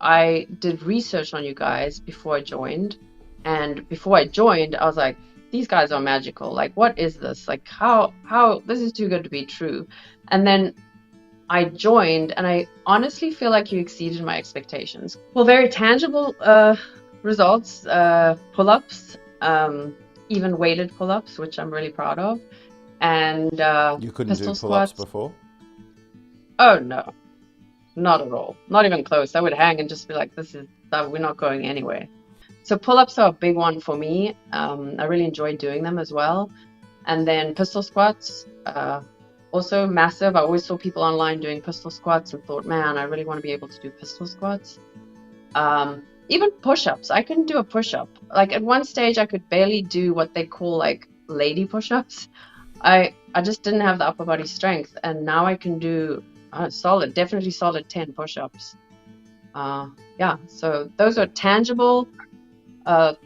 I did research on you guys before I joined. And before I joined, I was like, these guys are magical. Like, what is this? Like, how this is too good to be true. And then I joined, and I honestly feel like you exceeded my expectations. Well, very tangible results, pull-ups, even weighted pull-ups, which I'm really proud of. And You couldn't do pistol pull-ups squats. before? Oh no, not at all. Not even close. I would hang and just be like, we're not going anywhere. So pull-ups are a big one for me. I really enjoy doing them as well. And then pistol squats, also massive. I always saw people online doing pistol squats and thought, man, I really want to be able to do pistol squats. Even push-ups. I couldn't do a push-up. Like at one stage, I could barely do what they call like lady push-ups. I just didn't have the upper body strength, and now I can do definitely solid 10 push-ups. Yeah, so those are tangible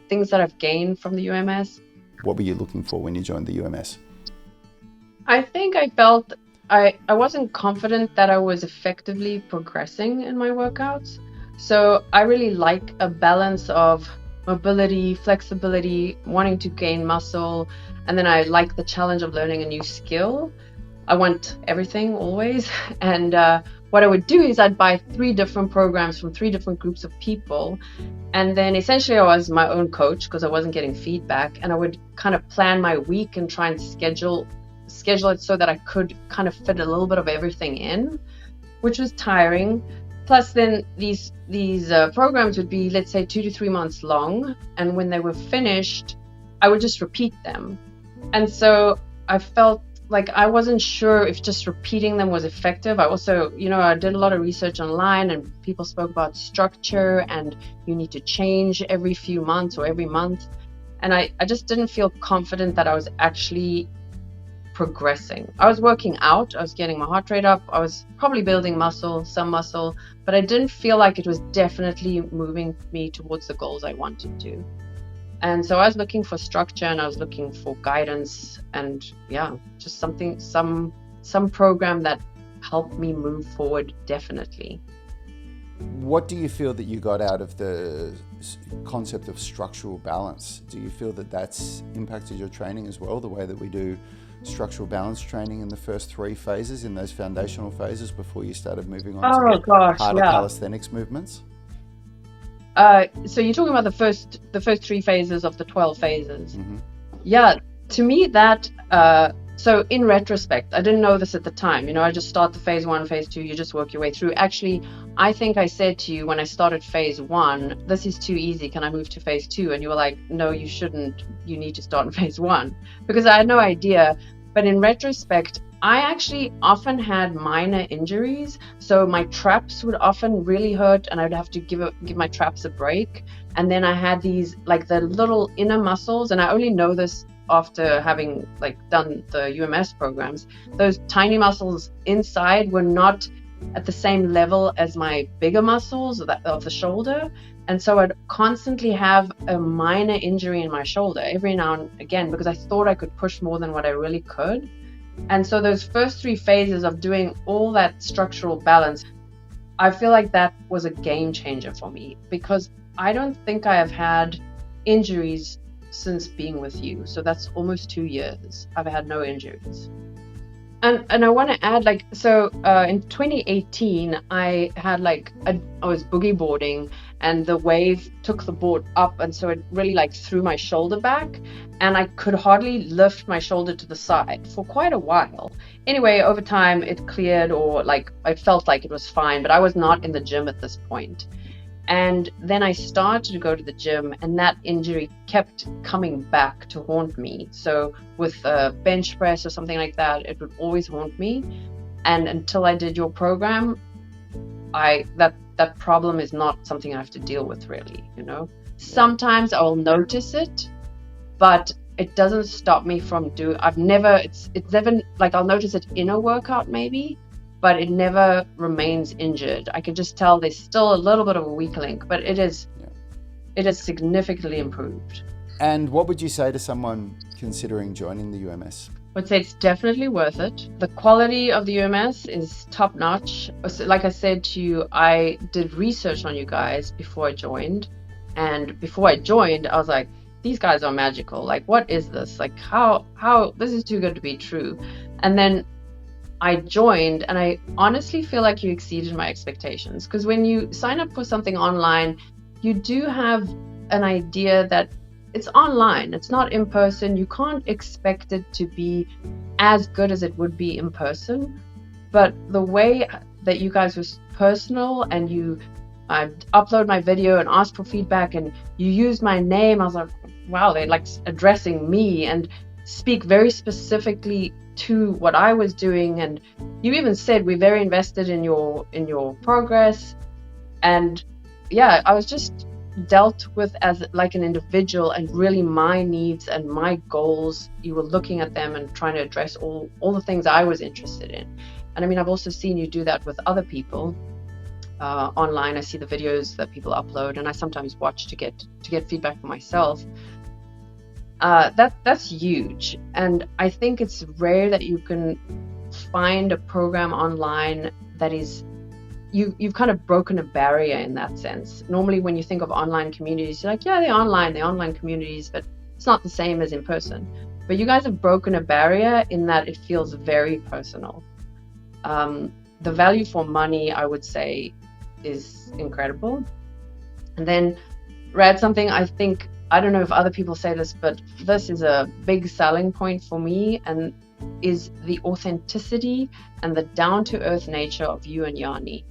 things that I've gained from the UMS. What were you looking for when you joined the UMS? I think I felt I wasn't confident that I was effectively progressing in my workouts. So I really like a balance of mobility, flexibility, wanting to gain muscle, and then I like the challenge of learning a new skill. I want everything always. And what I would do is I'd buy 3 different programs from 3 different groups of people. And then essentially I was my own coach because I wasn't getting feedback. And I would kind of plan my week and try and schedule it so that I could kind of fit a little bit of everything in, which was tiring. Plus then these programs would be, let's say, 2 to 3 months long. And when they were finished, I would just repeat them. And so I felt like I wasn't sure if just repeating them was effective. I also, I did a lot of research online and people spoke about structure and you need to change every few months or every month. And I just didn't feel confident that I was actually progressing. I was working out, I was getting my heart rate up, I was probably building some muscle, but I didn't feel like it was definitely moving me towards the goals I wanted to. And so I was looking for structure and I was looking for guidance and just some program that helped me move forward, definitely. What do you feel that you got out of the concept of structural balance? Do you feel that that's impacted your training as well, the way that we do structural balance training in the first 3 phases, in those foundational phases before you started moving on to the harder calisthenics movements? So you're talking about the first 3 phases of the 12 phases. Mm-hmm. Yeah, to me that, so in retrospect, I didn't know this at the time. I just start the phase 1, phase 2, you just work your way through. Actually, I think I said to you when I started phase 1, this is too easy, can I move to phase 2? And you were like, no, you shouldn't, you need to start in phase 1, because I had no idea. But in retrospect, I actually often had minor injuries. So my traps would often really hurt and I'd have to give my traps a break. And then I had these, like the little inner muscles, and I only know this after having like done the UMS programs. Those tiny muscles inside were not at the same level as my bigger muscles of the shoulder. And so I'd constantly have a minor injury in my shoulder every now and again because I thought I could push more than what I really could. And so those first 3 phases of doing all that structural balance, I feel like that was a game changer for me because I don't think I have had injuries since being with you. So that's almost 2 years. I've had no injuries. And I want to add, in 2018, I had I was boogie boarding and the wave took the board up. And so it really threw my shoulder back and I could hardly lift my shoulder to the side for quite a while. Anyway, over time it cleared, or I felt like it was fine, but I was not in the gym at this point. And then I started to go to the gym and that injury kept coming back to haunt me. So with a bench press or something like that, it would always haunt me. And until I did your program, that problem is not something I have to deal with really, Sometimes I will notice it, but it doesn't stop me from it's never I'll notice it in a workout maybe, but it never remains injured. I can just tell there's still a little bit of a weak link, but it is significantly improved. And what would you say to someone considering joining the UMS? I would say it's definitely worth it. The quality of the UMS is top notch. Like I said to you, I did research on you guys before I joined. And before I joined, I was like, these guys are magical. Like, what is this? Like, how this is too good to be true. And then I joined, and I honestly feel like you exceeded my expectations. Because when you sign up for something online, you do have an idea that it's online, it's not in person. You can't expect it to be as good as it would be in person. But the way that you guys was personal, and you upload my video and ask for feedback, and you use my name, I was like, wow, they're like addressing me and speak very specifically to what I was doing. And you even said we're very invested in your progress. And yeah, I was just dealt with as like an individual, and really my needs and my goals, you were looking at them and trying to address all the things I was interested in. And I mean, I've also seen you do that with other people online. I see the videos that people upload, and I sometimes watch to get feedback for myself. That's huge. And I think it's rare that you can find a program online that is, you've kind of broken a barrier in that sense. Normally when you think of online communities, you're like, yeah, they're online communities, but it's not the same as in person. But you guys have broken a barrier in that it feels very personal. The value for money, I would say, is incredible. And then, Rad, something I think, I don't know if other people say this, but this is a big selling point for me, and is the authenticity and the down-to-earth nature of you and Yanni.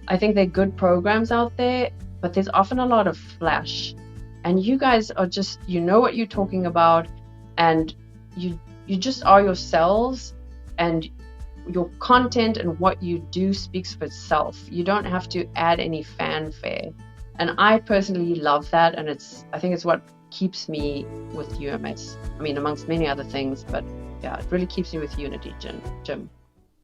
I think they're good programs out there, but there's often a lot of flash. And you guys are just, you know what you're talking about, and you just are yourselves, and your content and what you do speaks for itself. You don't have to add any fanfare. And I personally love that, and I think it's what keeps me with UMS. I mean, amongst many other things, but yeah, it really keeps me with Unity Gym.